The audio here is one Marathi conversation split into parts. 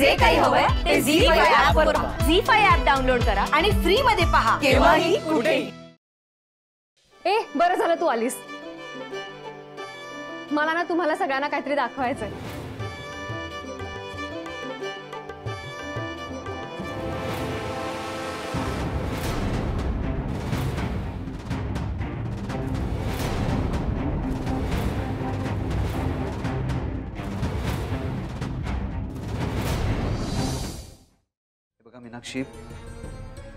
जे काही हवंय ते झी5 ऍप वर पहा. झी5 ऍप डाउनलोड करा आणि फ्री मध्ये पहा केव्हाही कुठेही. ए बरं झालं तू आलीस. मला ना तुम्हाला सगळ्यांना काहीतरी दाखवायचंय. बघा मीनाक्षी,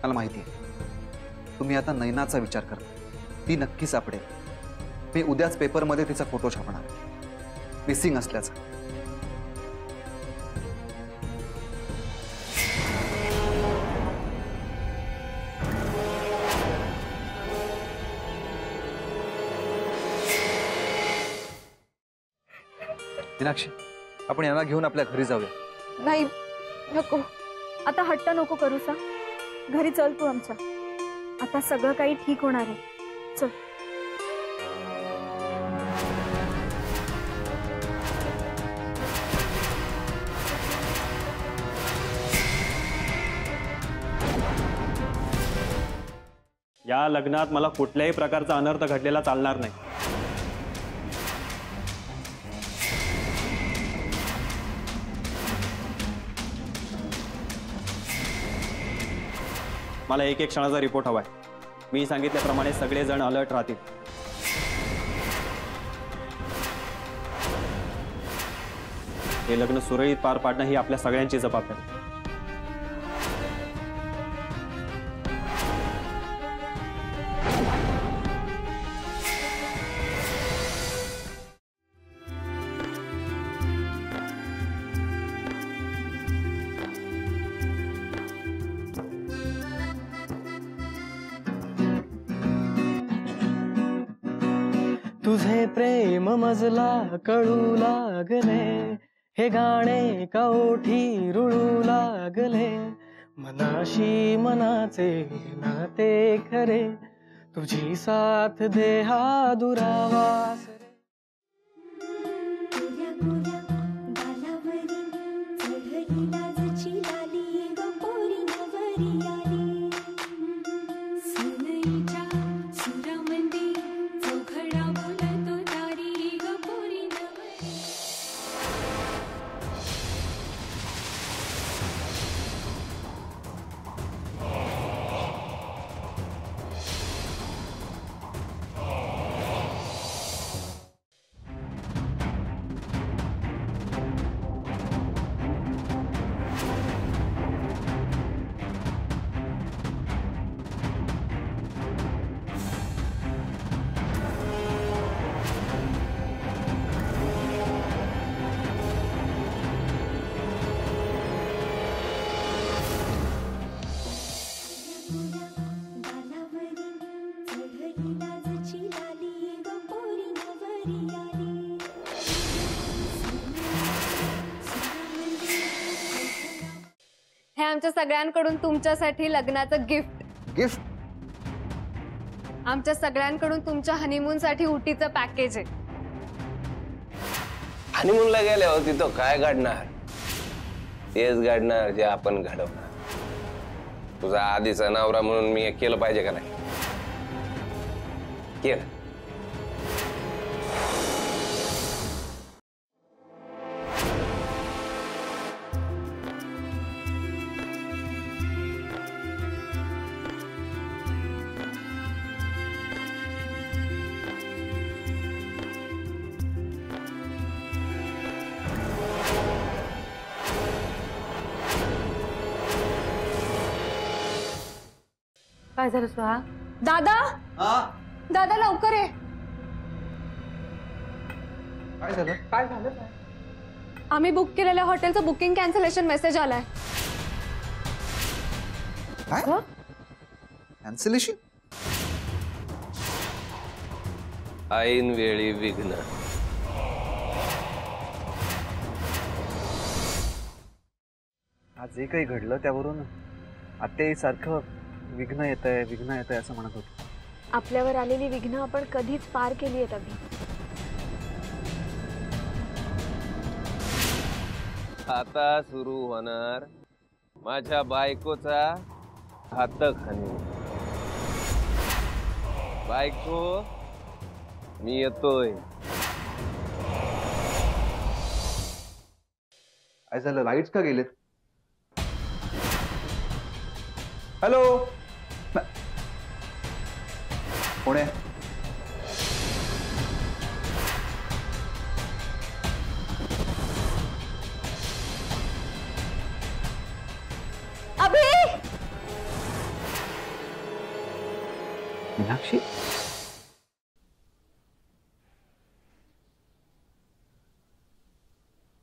मला माहिती आहे तुम्ही आता नैनाचा विचार करता. ती नक्की सापडेल. मी उद्याच पेपरमध्ये तिचा फोटो छापणार मिसिंग असल्याचा. मीनाक्षी, आपण यांना घेऊन आपल्या घरी जाऊया. नाही नको, आता हट्ट नको करू सा. घरी चल तू आमच्या. आता सगळं काही ठीक होणार आहे. चल. या लग्नात मला कुठल्याही प्रकारचा अनर्थ घडलेला चालणार नाही. मला एक एक क्षणाचा रिपोर्ट हवाय. मी सांगितल्याप्रमाणे सगळेजण अलर्ट राहतील. हे लग्न सुरळीत पार पाडणं ही आपल्या सगळ्यांची जबाबदारी. तुझे प्रेम मजला कळू लागले, हे गाणे काओठी रुळू लागले. मनाशी मनाचे नाते खरे, तुझी साथ दे हा दुरावास. हे आमच्या सगळ्यांकडून तुमच्यासाठी लग्नाचं गिफ्ट. गिफ्ट? आमच्या सगळ्यांकडून तुमच्या हनीमून साठी उटीचं पॅकेज आहे. हनीमूनला गेल्यावर तिथं काय घडणार? तेच घडणार जे आपण घडवणार. तुझा आधीचा नवरा म्हणून मी एक केलं पाहिजे का नाही? केलं. काय झालं सुहा? दादा, दादा लवकर ये. काय झालं? काय झालं? आम्ही बुक केलेल्या हॉटेलचं बुकिंग कॅन्सलेशन मेसेज आलाय. काय? कॅन्सलेशन? ऐन वेळी विघ्न. आज जे काही घडलं त्यावरून आत्याई सारखं विघ्न येतंय असं म्हणत होतं. आपल्यावर आलेली विघ्न आपण कधीच पार केली आहेत अभि. आता सुरू होणार माझ्या बायकोचा हातखणी. बायको मी येतोय. काय झालं, लाईट्स का गेलेत? हॅलो, कोण आहे? अभि, मीनाक्षी,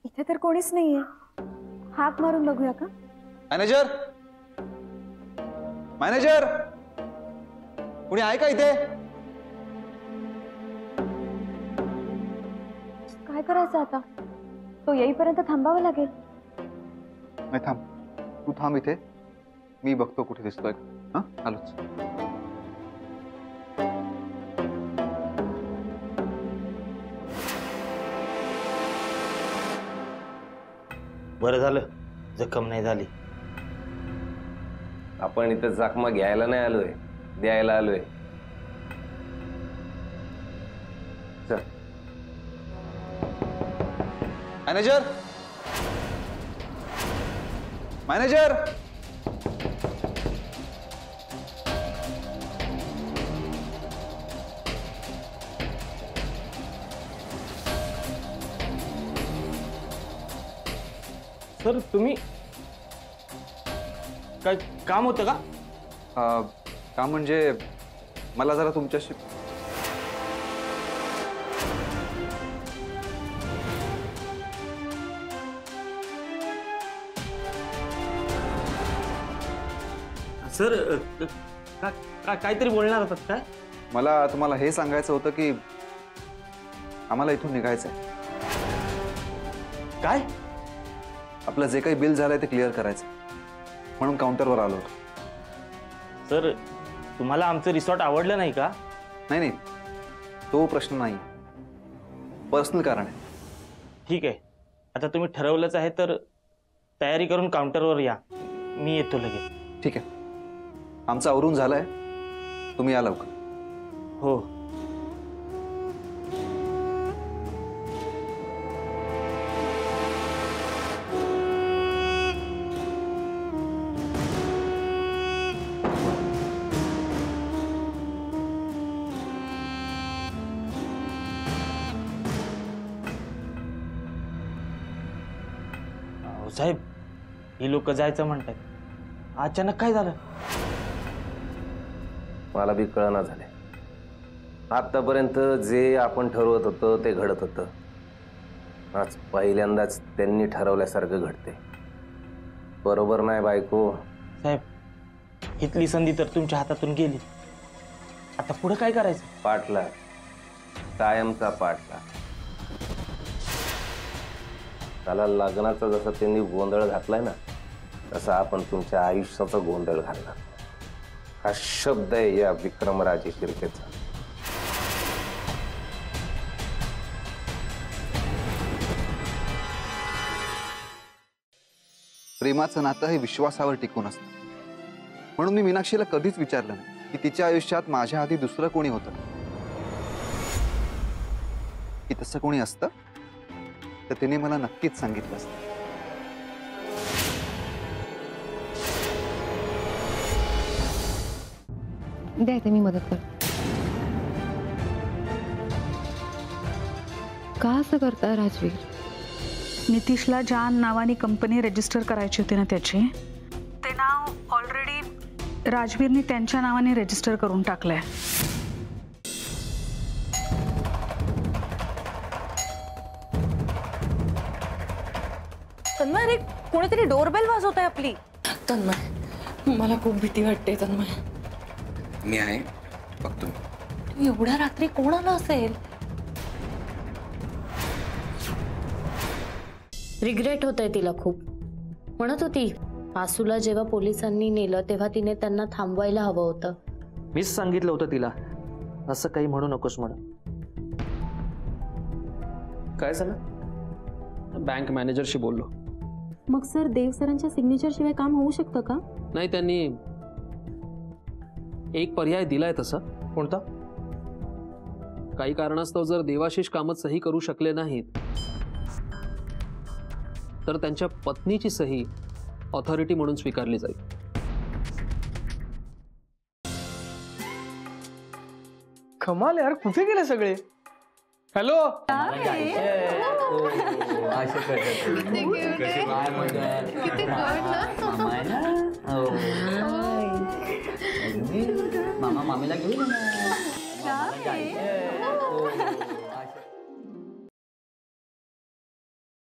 इथे तर कोणीच नाहीये. हाक मारून बघूया का? मॅनेजर, मॅनेजर, कोणी आहे का इथे? काय करायचं आता? तो येईपर्यंत थांबावं लागेल. नाही, थांब, तू थांब इथे, मी बघतो कुठे दिसतोय. हा, आलोच. बरं झालं जखम नाही झाली. आपण इथं जखमा घ्यायला नाही आलोय, द्यायला आलोय. चल. मॅनेजर, मॅनेजर, सर तुम्ही काय काम होतं का? का म्हणजे मला जरा तुमच्याशी सर काहीतरी बोलणार होतात काय? मला तुम्हाला हे सांगायचं होतं की आम्हाला इथून निघायचं आहे. काय? आपलं जे काही बिल झालंय ते क्लिअर करायचं म्हणून काउंटरवर आलो होतो. सर तुम्हाला आमचं रिसॉर्ट आवडलं नाही का? नाही नाही, तो प्रश्न नाही, पर्सनल कारण आहे. ठीक आहे, आता तुम्ही ठरवलंच आहे तर तयारी करून काउंटरवर या, मी येतो लगेच. ठीक आहे, आमचं आवरून झालंय, तुम्ही या लवकर. हो. साहेब, ही लोक जायचं म्हणतात, अचानक काय झालं? मला बी कळना झाले. आतापर्यंत जे आपण ठरवत होतो ते घडत होतं. आज पहिल्यांदाच त्यांनी ठरवल्यासारखं घडते. बरोबर नाही बायको? साहेब, इथली संधी तर तुमच्या हातातून गेली, आता पुढे काय करायचं? पाठला, कायमचा पाठला. त्याला लग्नाचा जसं त्यांनी गोंधळ घातलाय ना, तसा आपण तुमच्या आयुष्याचा गोंधळ घालणार. हा शब्द आहे या विक्रमराजे शिर्केचा. प्रेमाचं नातं हे विश्वासावर टिकून असतं. म्हणून मी मीनाक्षीला कधीच विचारलं नाही की तिच्या आयुष्यात माझ्या आधी दुसरं कोणी होतं. की तसं कोणी असतं तर तिने मला नक्कीच सांगितलं असतं. द्या ते मी मदत करते. का असं करता राजवीर? नितीशला ज्या नावाने कंपनी रजिस्टर करायची होती ना, त्याची ते नाव ऑलरेडी राजवीरने त्यांच्या नावाने रजिस्टर करून टाकलंय. तन्मय, अरे कोणीतरी डोरबेल वाजवत आहे आपली. तन्मय, मला खूप भीती वाटते. तन्मय, मी आहे, बघतो. तू एवढ्या रात्री कोण आलं असेल? रिग्रेट होतंय तिला खूप. म्हणत होती आसूला जेव्हा पोलिसांनी नेलं तेव्हा तिने त्यांना थांबवायला हवं होतं. मीच सांगितलं होतं तिला असं काही म्हणू नकोस म्हणून. काय झालं? बँक मॅनेजरशी बोललो, मग सर देव सरांच्या सिग्नेचर शिवाय काम होऊ शकतं का? नाही, त्यांनी एक पर्याय दिलाय तसा. कोणता? काही कारणास्तव जर देवाशिष कामं सही करू शकले नाहीत तर त्यांच्या पत्नीची सही ऑथॉरिटी म्हणून स्वीकारली जाईल. कमाल यार, कुठे गेले सगळे? हॅलो, मामा मामीला घेऊन